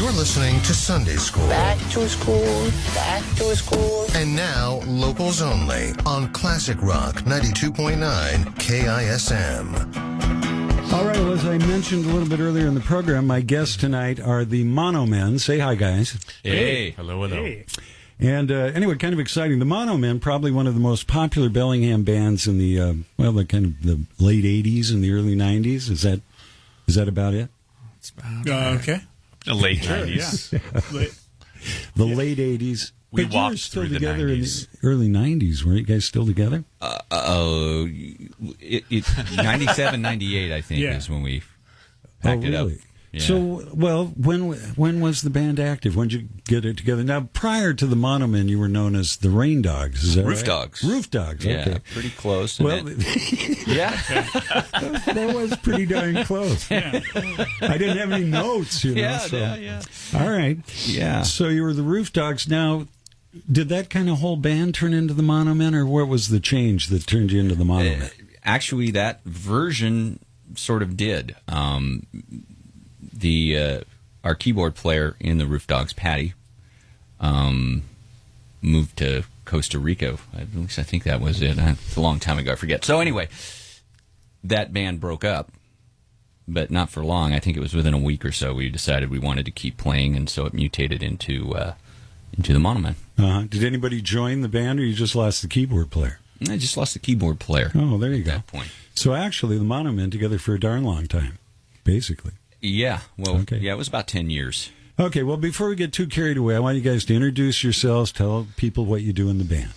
You're listening to Sunday School. Back to school, back to school. And now, locals only on Classic Rock 92.9 KISM. All right, well, as I mentioned a little bit earlier in the program, my guests tonight are the Mono Men. Say hi, guys. Hey. Hello, hello. Hey. And anyway, kind of exciting. The Mono Men, probably one of the most popular Bellingham bands in the the kind of the late '80s and the early '90s. Is that about it? Okay. The late 90s. Yeah. The late '80s. We But you were walked still through the together 90s. in the early '90s. Weren't you guys still together? 97, 98, I think, Yeah. is when we packed it up. Yeah. So, well, when was the band active? When did you get it together? Now, prior to the Mono Men, you were known as the Rain Dogs. Is that Roof right? Dogs. Roof Dogs. Yeah, Okay. pretty close. Well, yeah. that was pretty darn close. Yeah. I didn't have any notes, you know. Yeah. All right. Yeah. So you were the Roof Dogs. Now, did that kind of whole band turn into the Mono Men, or what was the change that turned you into the Mono Men? Actually, that version sort of did. Our keyboard player in the Roof Dogs, Patty, moved to Costa Rica. At least I think that was it. It's a long time ago. I forget. So anyway, that band broke up, but not for long. I think it was within a week or so. We decided we wanted to keep playing, and so it mutated into the Mono Men. Did anybody join the band, or you just lost the keyboard player? I just lost the keyboard player. Oh, there you At go. that point. So actually, the Mono Men together for a darn long time, basically. Yeah. Well, Okay. yeah, it was about 10 years. Okay, well, before we get too carried away, I want you guys to introduce yourselves, tell people what you do in the band.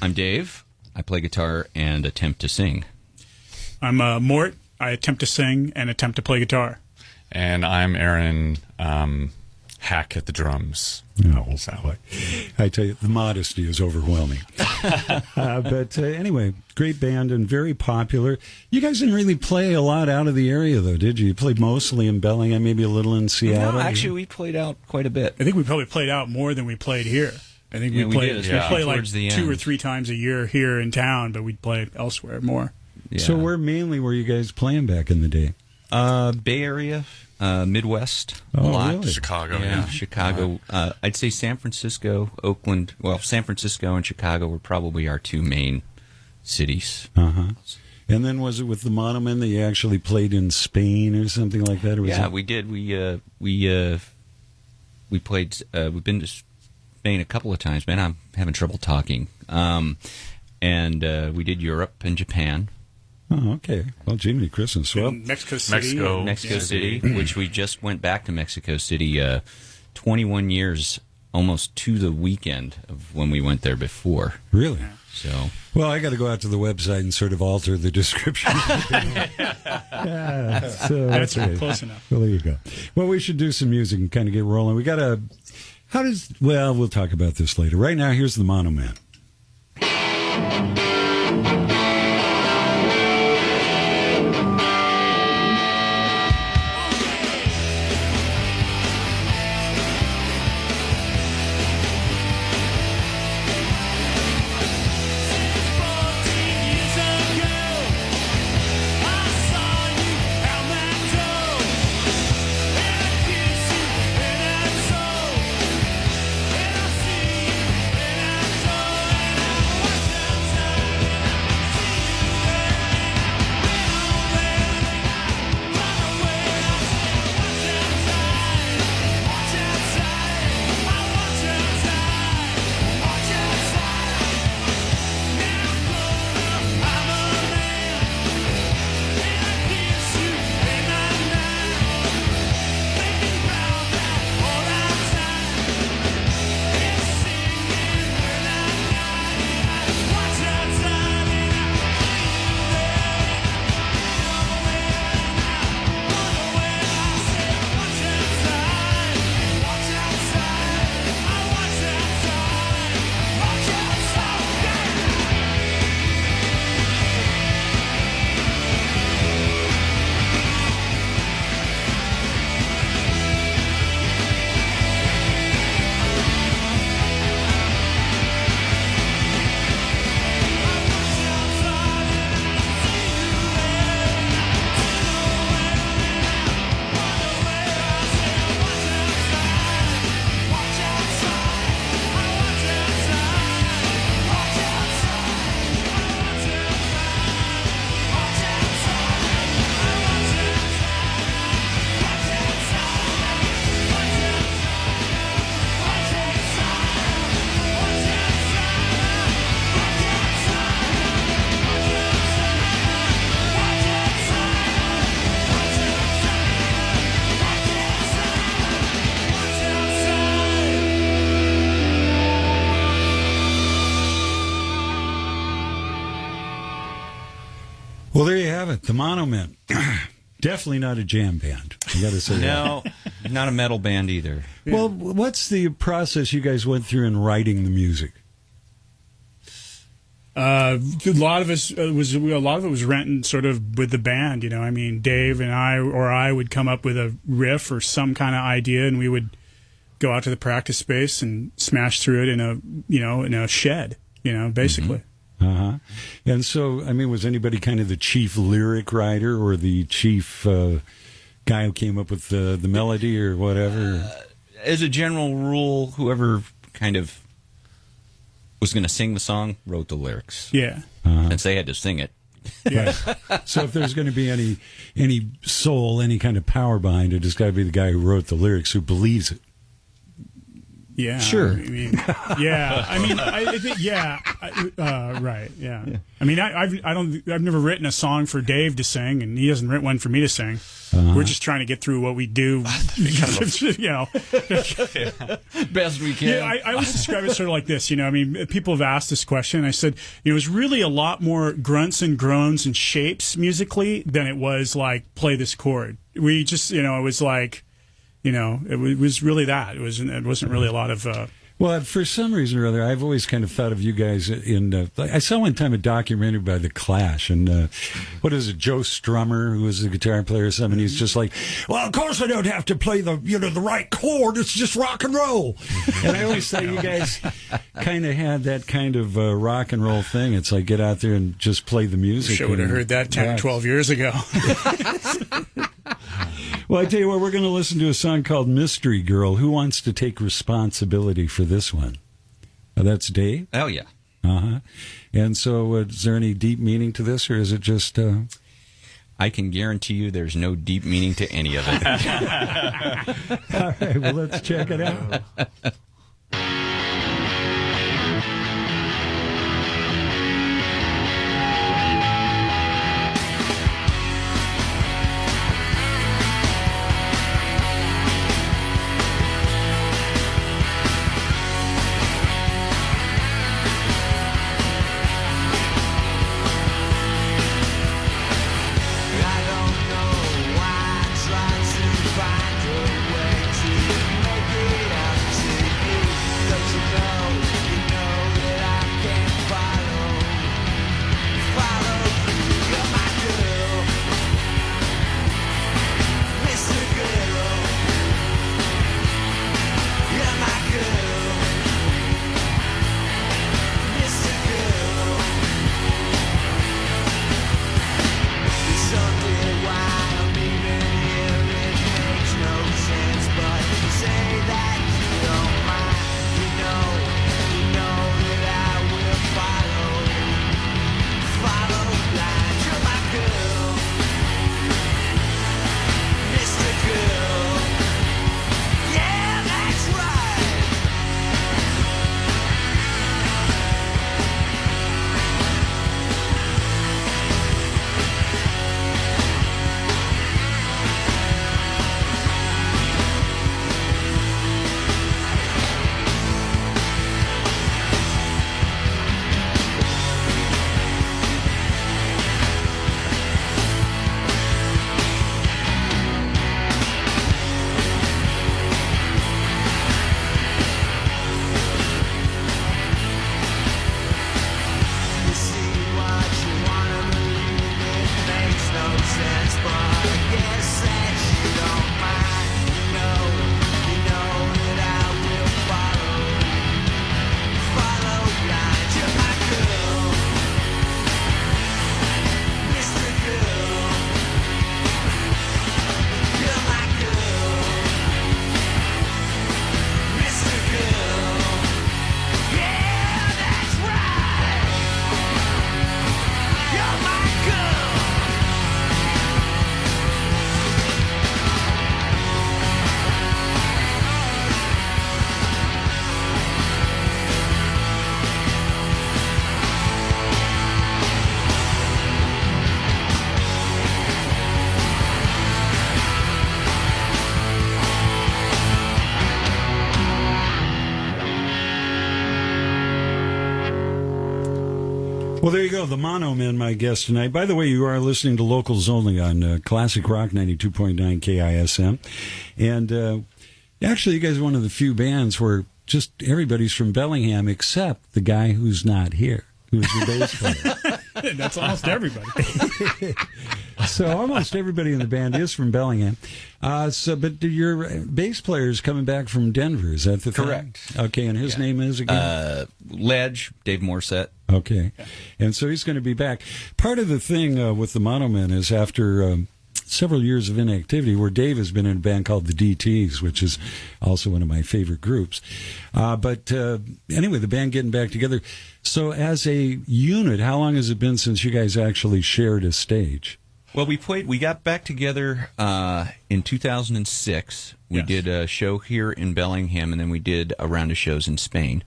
I'm Dave. I play guitar and attempt to sing. I'm Mort. I attempt to sing and attempt to play guitar. And I'm Aaron, hack at the drums. No, I tell you, the modesty is overwhelming. But anyway, great band and very popular. You guys didn't really play a lot out of the area, though, did you? You played mostly in Bellingham, maybe a little in Seattle. No, actually, we played out quite a bit. I think we probably played out more than we played here. I think Yeah, we we played. did, We especially play like towards the 2 or end. 3 times a year here in town, but we'd play elsewhere more. Yeah. So where mainly were you guys playing back in the day? Bay Area, Midwest, a Oh, lot. really? Chicago, Yeah, yeah. Chicago. I'd say San Francisco, Oakland. Well, San Francisco and Chicago were probably our 2 main cities. Uh-huh. And then was it with the Mono Men that you actually played in Spain or something like that? Or was Yeah, it... we did. We played. We've been to Spain a couple of times. Man, I'm having trouble talking. And we did Europe and Japan. Oh, okay. Well, Jiminy Christmas. Well, In Mexico City. Mexico City, which we just went back to Mexico City 21 years, almost to the weekend of when we went there before. really? So, Well, I got to go out to the website and sort of alter the description. Yeah, so That's okay. close enough. Well, there you go. Well, we should do some music and kind of get rolling. We got to. Well, we'll talk about this later. Right now, here's the Mono Man. And I see you, and I saw, and I watched outside. Well, there you have it. The Mono Men. Definitely not a jam band. I got to say that. No, not a metal band either. Well, what's the process you guys went through in writing the music? A lot of it was written sort of with the band. You know, I mean, Dave and I would come up with a riff or some kind of idea, and we would go out to the practice space and smash through it in a shed. You know, basically. Uh-huh. And so, I mean, was anybody kind of the chief lyric writer or the chief guy who came up with the melody or whatever? As a general rule, whoever kind of was going to sing the song wrote the lyrics. Yeah. Since they had to sing it. Yeah. So if there's going to be any soul, any kind of power behind it, it's got to be the guy who wrote the lyrics who believes it. Yeah, Sure. I mean, yeah. I mean, I think, yeah. Right. Yeah. I mean, I've never written a song for Dave to sing, and he hasn't written one for me to sing. We're just trying to get through what we do. You know, Best we can. yeah. I always describe it sort of like this. You know, I mean, people have asked this question. I said, you know, it was really a lot more grunts and groans and shapes musically than it was like play this chord. We just, you know, it was like. You know, it was really that. It wasn't really a lot of. Well, for some reason or other, I've always kind of thought of you guys in. I saw one time a documentary by The Clash, and what is it, Joe Strummer, who was the guitar player or something. He's just like, well, of course I don't have to play the right chord. It's just rock and roll. And I always thought you guys kind of had that kind of rock and roll thing. It's like get out there and just play the music. I would have heard that 10 or 12 years ago. Well, I tell you what, we're going to listen to a song called Mystery Girl. Who wants to take responsibility for this one? That's Dave? Oh, yeah. Uh-huh. And so is there any deep meaning to this, or is it just... I can guarantee you there's no deep meaning to any of it. All right, well, let's check it out. Find a way to make it up to Well, there you go. The Mono Men, my guest tonight. By the way, you are listening to Locals Only on Classic Rock 92.9 KISM. And actually, you guys are one of the few bands where just everybody's from Bellingham except the guy who's not here, who's the bass player. That's almost everybody. So almost everybody in the band is from Bellingham. But your bass player is coming back from Denver. Is that the thing? Correct. Okay, and his name is again? Ledge, Dave Morissette. Okay. And so he's going to be back. Part of the thing with the Mono Men is after several years of inactivity, where Dave has been in a band called the DTs, which is also one of my favorite groups. But anyway, the band getting back together. So as a unit, how long has it been since you guys actually shared a stage? Well, we got back together in 2006. We did a show here in Bellingham, and then we did a round of shows in Spain.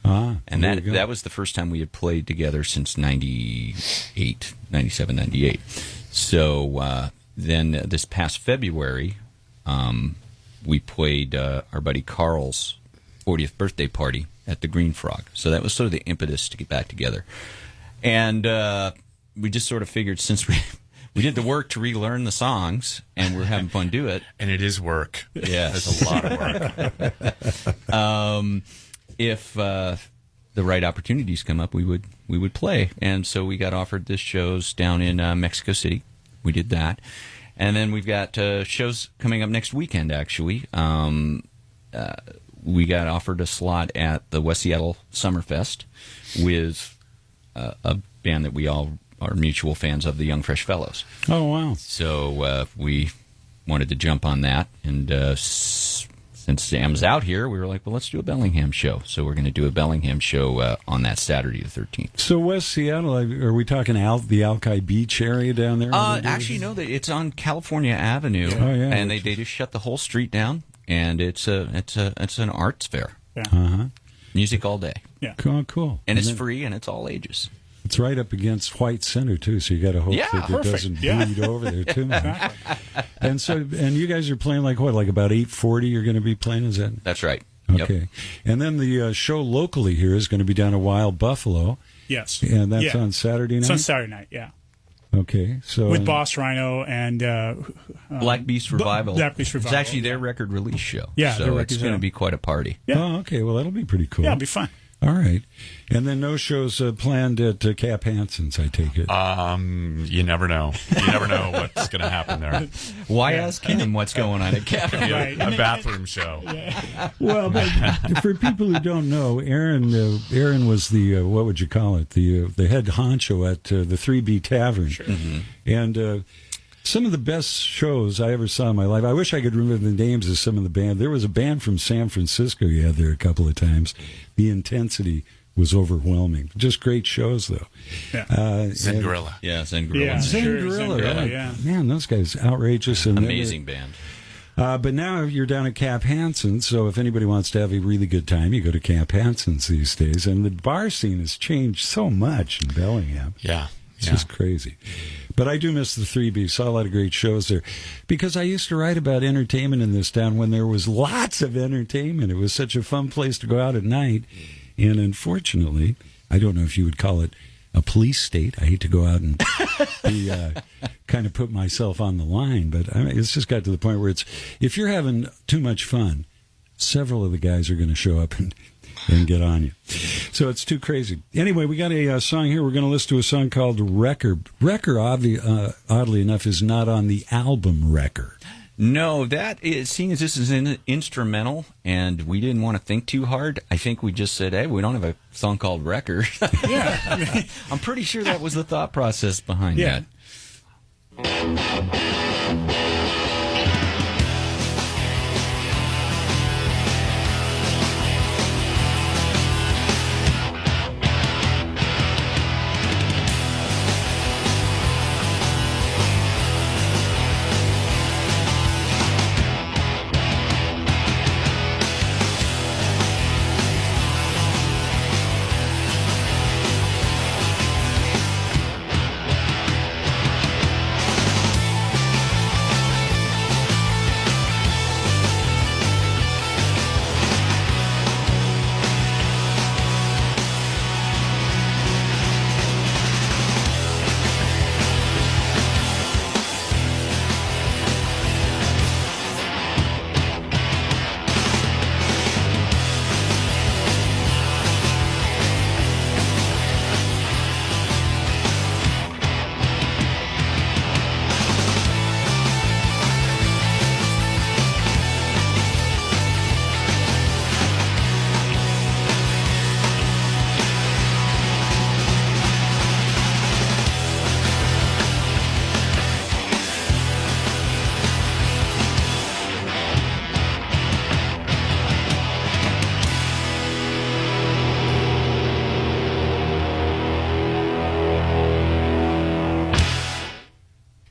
And that was the first time we had played together since 97, 98. So then this past February, we played our buddy Carl's 40th birthday party at the Green Frog. So that was sort of the impetus to get back together. And we just sort of figured since we did the work to relearn the songs, and we're having fun do it. And it is work. Yeah, It's a lot of work. If the right opportunities come up, we would play. And so we got offered this shows down in Mexico City. We did that. And then we've got shows coming up next weekend, actually. We got offered a slot at the West Seattle Summerfest with a band that we all are mutual fans of, the Young Fresh Fellows. Oh, wow. So we wanted to jump on that. And since Sam's out here, we were like, well, let's do a Bellingham show. So we're going to do a Bellingham show on that Saturday the 13th. So West Seattle, are we talking the Alki Beach area down there? Actually, no, it's on California Avenue. Oh, yeah. And they just shut the whole street down, and it's an arts fair. Yeah. Uh-huh. Music all day. Yeah. Cool. And it's free, and it's all ages. It's right up against White Center, too, so you got to hope Yeah, that it perfect. doesn't Yeah. bleed over there too much. And you guys are playing like about 8:40 you're going to be playing, is that? That's right. Okay. Yep. And then the show locally here is going to be down at Wild Buffalo. Yes. And that's Yeah. on Saturday night? It's on Saturday night, yeah. Okay. So With Boss Rhino and Black Beast Revival. Black Beast Revival. It's actually their record release show. Yeah, their so record it's going to show. be quite a party. Yeah. Oh, okay. Well, that'll be pretty cool. Yeah, it'll be fun. All right. And then no shows planned at Cap Hansen's, I take it. You never know. You never know what's going to happen there. Why ask him what's going on at Cap? Could be Right. a bathroom show. Well, but for people who don't know, Aaron was the what would you call it? The head honcho at the 3B Tavern. Sure. Mm-hmm. And some of the best shows I ever saw in my life. I wish I could remember the names of some of the band. There was a band from San Francisco you had there a couple of times. The intensity was overwhelming. Just great shows, though. Yeah. Zen Gorilla. Yeah, Zen Gorilla. Yeah. Zen Sure, Gorilla, Zen Gorilla, right? yeah. Man, those guys outrageous and Amazing band. But now you're down at Cap Hansen's, so if anybody wants to have a really good time, you go to Cap Hansen's these days. And the bar scene has changed so much in Bellingham. Yeah. It's just crazy. But I do miss the 3B. Saw a lot of great shows there. Because I used to write about entertainment in this town when there was lots of entertainment. It was such a fun place to go out at night. And unfortunately, I don't know if you would call it a police state. I hate to go out and be, kind of put myself on the line. But I mean, it's just got to the point where if you're having too much fun, several of the guys are going to show up and get on you. So it's too crazy. Anyway, we got a song here. We're going to listen to a song called Wrecker. Wrecker, oddly enough, is not on the album Wrecker. No, seeing as this is an instrumental and we didn't want to think too hard, I think we just said, hey, we don't have a song called Wrecker. Yeah. I'm pretty sure that was the thought process behind Yeah. that.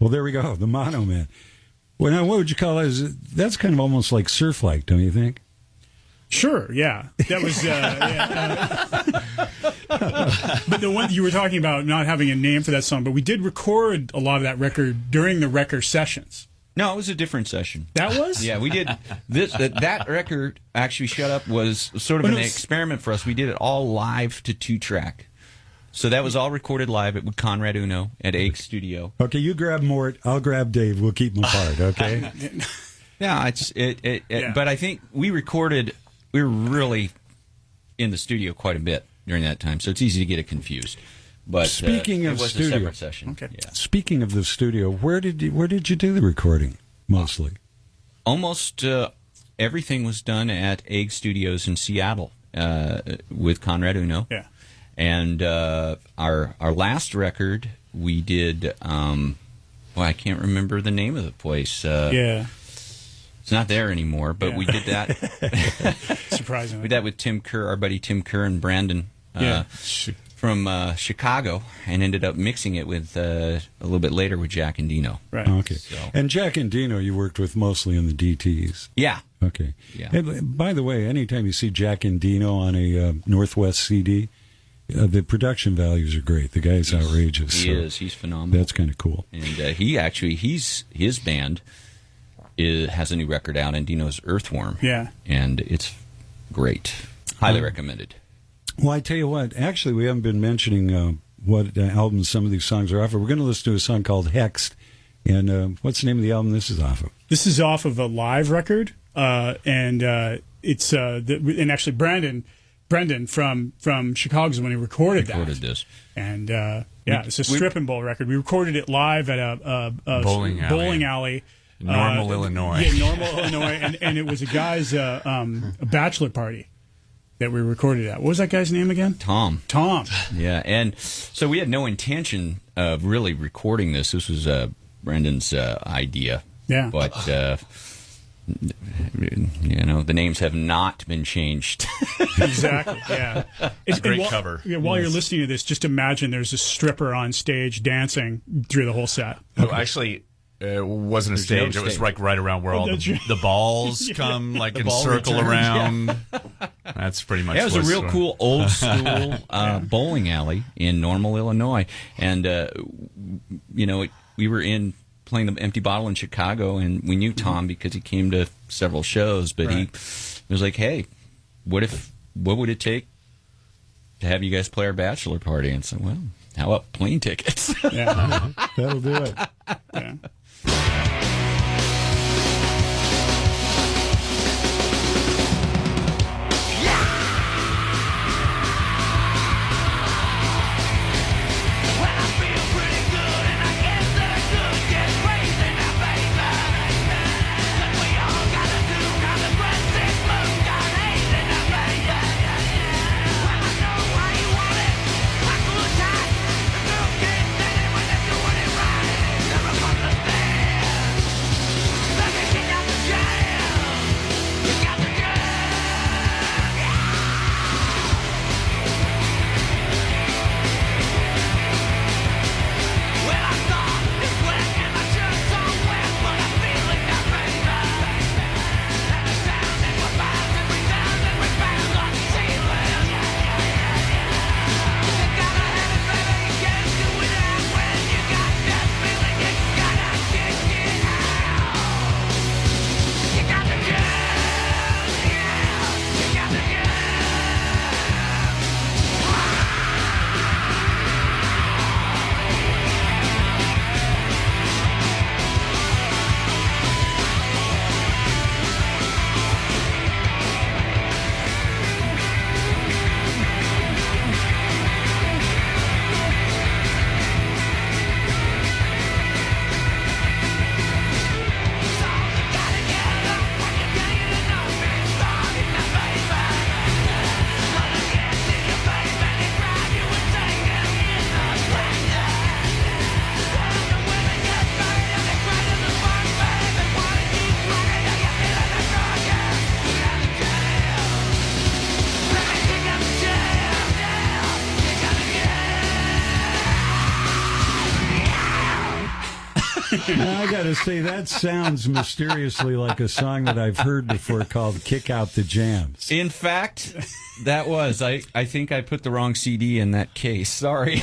Well, there we go. The Mono Man. Well, now, what would you call it? That's kind of almost like surf-like, don't you think? Sure, yeah. That was, but the one you were talking about not having a name for that song, but we did record a lot of that record during the Wrecker sessions. No, it was a different session. That was? Yeah, we did this. That record, Actually Shut Up, was sort of an experiment for us. We did it all live to 2-track. So that was all recorded live at Conrad Uno at Egg Studio. Okay, you grab Mort, I'll grab Dave. We'll keep them apart, okay? Yeah, but I think we were really in the studio quite a bit during that time, so it's easy to get it confused. But speaking of it was studio, a separate session. Okay. Yeah. Speaking of the studio, where did you do the recording mostly? Almost everything was done at Egg Studios in Seattle with Conrad Uno. Yeah. And our last record we did. I can't remember the name of the place. Yeah. It's not there anymore, but we did that. Surprisingly. We did that with Tim Kerr, our buddy Tim Kerr and Brandon from Chicago, and ended up mixing it with a little bit later with Jack and Dino. Right. Okay. So. And Jack and Dino you worked with mostly in the DTs. Yeah. Okay. Yeah. And by the way, anytime you see Jack and Dino on a Northwest CD, the production values are great. The guy's outrageous. He is. He's phenomenal. That's kind of cool. And his band has a new record out, and Dino's Earthworm. Yeah. And it's great. Highly recommended. Well, I tell you what, actually, we haven't been mentioning what albums some of these songs are off of. We're going to listen to a song called Hexed. And what's the name of the album this is off of? This is off of a live record, and it's and actually Brendan from Chicago's when he recorded this. And it's a strip and bowl record. We recorded it live at a bowling alley. Normal, Illinois. Yeah, Normal, Illinois, and it was a guy's a bachelor party that we recorded at. What was that guy's name again? Tom. Yeah, and so we had no intention of really recording this. This was Brendan's idea. Yeah. But, the names have not been changed. Exactly, yeah. It's a great cover. Yeah, while you're listening to this, just imagine there's a stripper on stage dancing through the whole set. Oh, actually, it wasn't a stage. It was like right around where all the balls come, like and circle returns, around. That's pretty much. Yeah, it was a real cool old school bowling alley in Normal, Illinois, and we were playing the Empty Bottle in Chicago, and we knew Tom because he came to several shows. But he was like, "Hey, what would it take to have you guys play our bachelor party?" And so, well, how about plane tickets? Yeah, that'll do it. Yeah. Never I got to say, that sounds mysteriously like a song that I've heard before called Kick Out the Jams. In fact, that was. I think I put the wrong CD in that case. Sorry.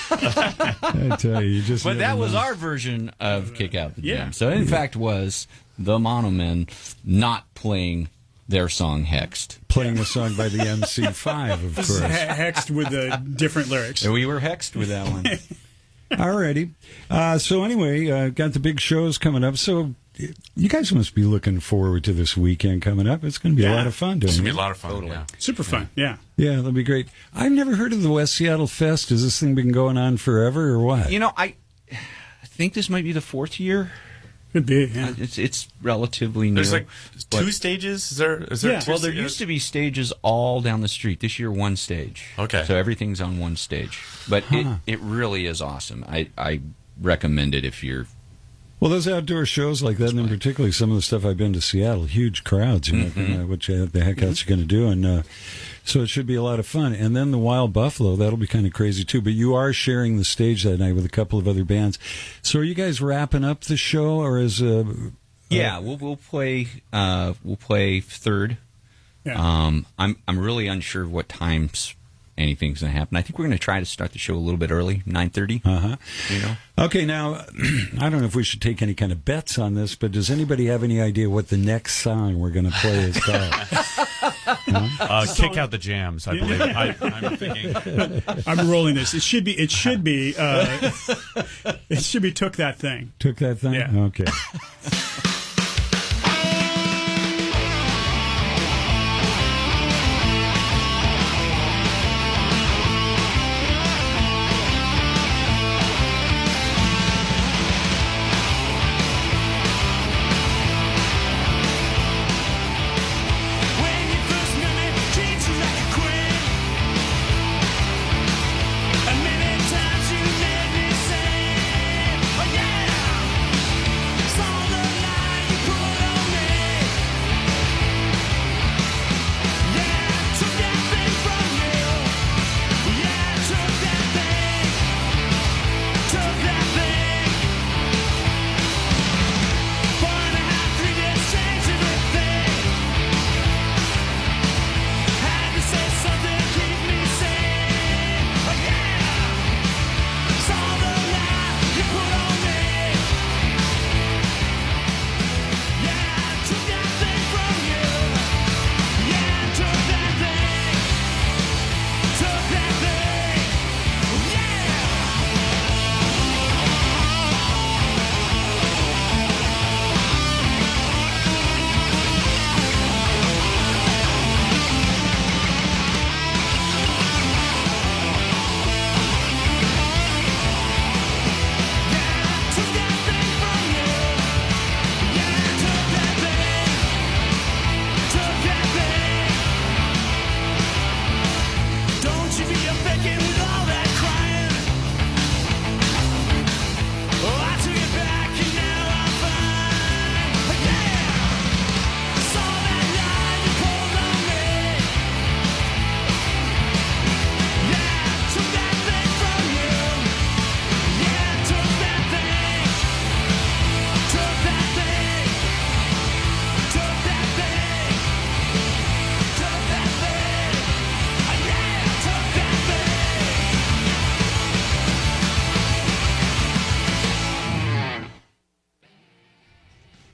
I tell you, just. But that was our version of Kick Out the Jam. So, in fact, was the Mono Men not playing their song Hexed. Playing a song by the MC5, of course. Hexed with different lyrics. We were hexed with that one. Alrighty. So anyway, got the big shows coming up. So you guys must be looking forward to this weekend coming up. It's going to be a lot of fun, It's doing going to be it. a lot of fun. Totally. Yeah. Super fun, yeah. Yeah, that'll be great. I've never heard of the West Seattle Fest. Has this thing been going on forever or what? You know, I think this might be the 4th year. Could be, yeah. It's relatively new. There's like but- 2 stages. Is there? Yeah. Two Well, there stages? used to be stages all down the street. This year, one stage. Okay. So everything's on one stage. But it really is awesome. I recommend it if you're... Well, those outdoor shows like that, and in particularly some of the stuff I've been to Seattle, huge crowds, you know, which the heck else you going to do? And so it should be a lot of fun. And then the Wild Buffalo, that'll be kind of crazy too. But you are sharing the stage that night with a couple of other bands. So are you guys wrapping up the show, or is Yeah, we'll play third. Yeah. I'm really unsure of what times anything's going to happen. I think we're going to try to start the show a little bit early, 9:30. You know. Okay, now, I don't know if we should take any kind of bets on this, but does anybody have any idea what the next song we're going to play is called? Kick Out the Jams, I believe. I'm thinking. I'm rolling this. It should be Took That Thing. Took that thing? Yeah. Okay.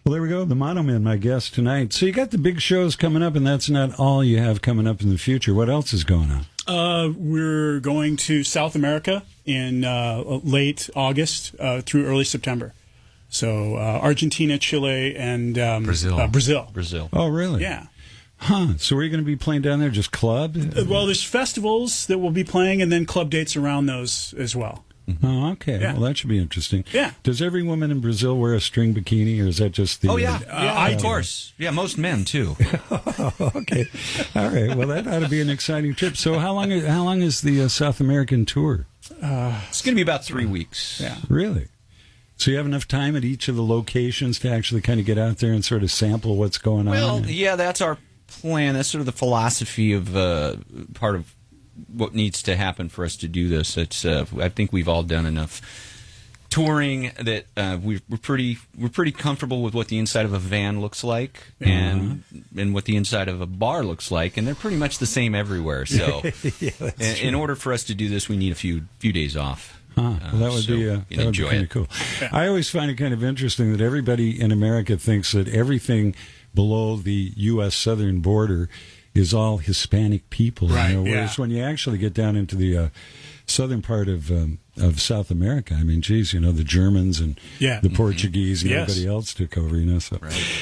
Well, there we go. The Mono Men, my guest tonight. So you got the big shows coming up, and that's not all you have coming up in the future. What else is going on? We're going to South America in late August through early September. So Argentina, Chile, and Brazil. Brazil. Oh, really? Yeah. Huh. So where are you going to be playing down there? Just club? Well, there's festivals that we'll be playing, and then club dates around those as well. Oh, okay. Yeah. Well, that should be interesting. Yeah. Does every woman in Brazil wear a string bikini, or is that just the... Oh, yeah. Of course. Yeah, most men, too. Okay. All right. Well, that ought to be an exciting trip. So how long is the South American tour? It's going to be about 3 weeks. Yeah. Really? So you have enough time at each of the locations to actually kind of get out there and sort of sample what's going Well, on? yeah, that's our plan. That's sort of the philosophy of part of what needs to happen for us to do this. It's I think we've all done enough touring that we're pretty comfortable with what the inside of a van looks like and what the inside of a bar looks like, and they're pretty much the same everywhere. So in order for us to do this, we need a few days off. Well, that would be kind of cool. I always find it kind of interesting that everybody in America thinks that everything below the U.S. southern border is all Hispanic people. Right, whereas when you actually get down into the southern part of South America, I mean, geez, the Germans and the Portuguese and everybody else took over, so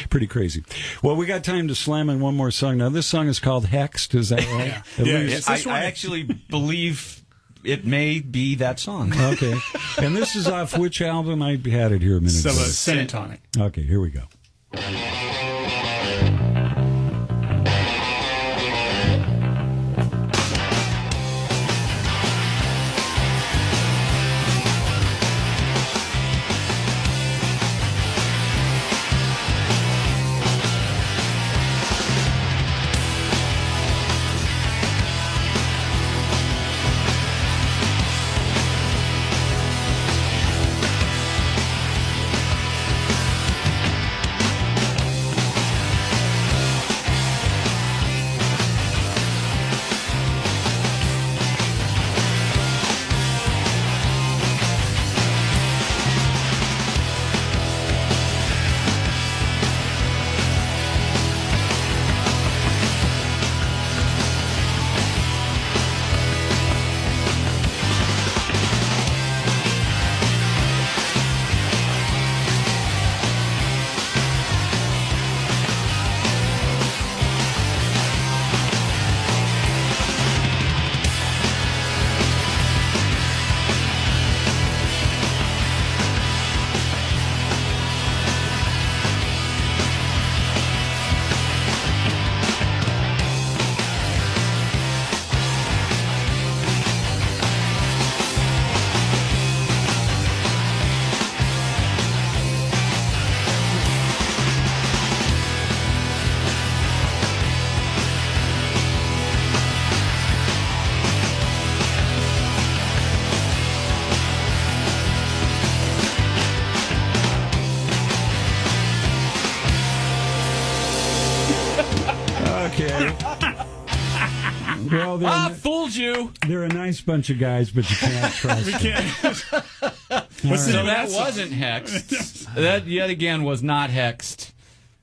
pretty crazy. Well, we got time to slam in one more song. Now, this song is called Hexed, is that right? I actually believe it may be that song. Okay. And this is off which album? I had it here a minute ago. Sin and Tonic. Okay, here we go. Okay. Well, I fooled you. They're a nice bunch of guys, but you can't trust them. So that wasn't hexed. That yet again was not hexed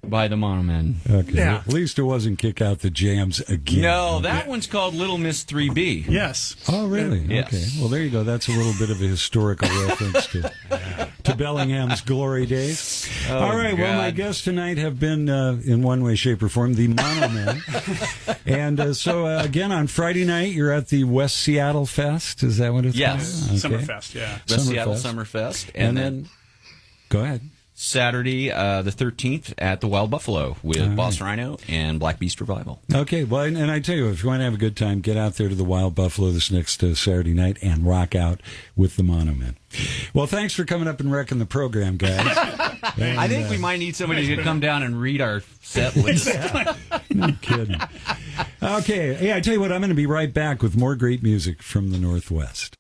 by the Monomen. Okay. Yeah. At least it wasn't Kick Out the Jams again. No, that one's called Little Miss 3B. Yes. Oh, really? Yes. Okay. Well, there you go. That's a little bit of a historical reference to Bellingham's glory days. Oh, all right. God. Well, my guests tonight have been, in one way, shape, or form, the Monomen. And so, again, on Friday night, you're at the West Seattle Fest. Is that what it's called? Yes. Okay. Summerfest, yeah. West Seattle Summerfest. And then go ahead. Saturday, the 13th, at the Wild Buffalo with Boss Rhino and Black Beast Revival. Okay, well, and I tell you, if you want to have a good time, get out there to the Wild Buffalo this next Saturday night and rock out with the Monomen. Well, thanks for coming up and wrecking the program, guys. And, I think we might need somebody to come down and read our set list. No kidding. Okay, hey, I tell you what, I'm going to be right back with more great music from the Northwest.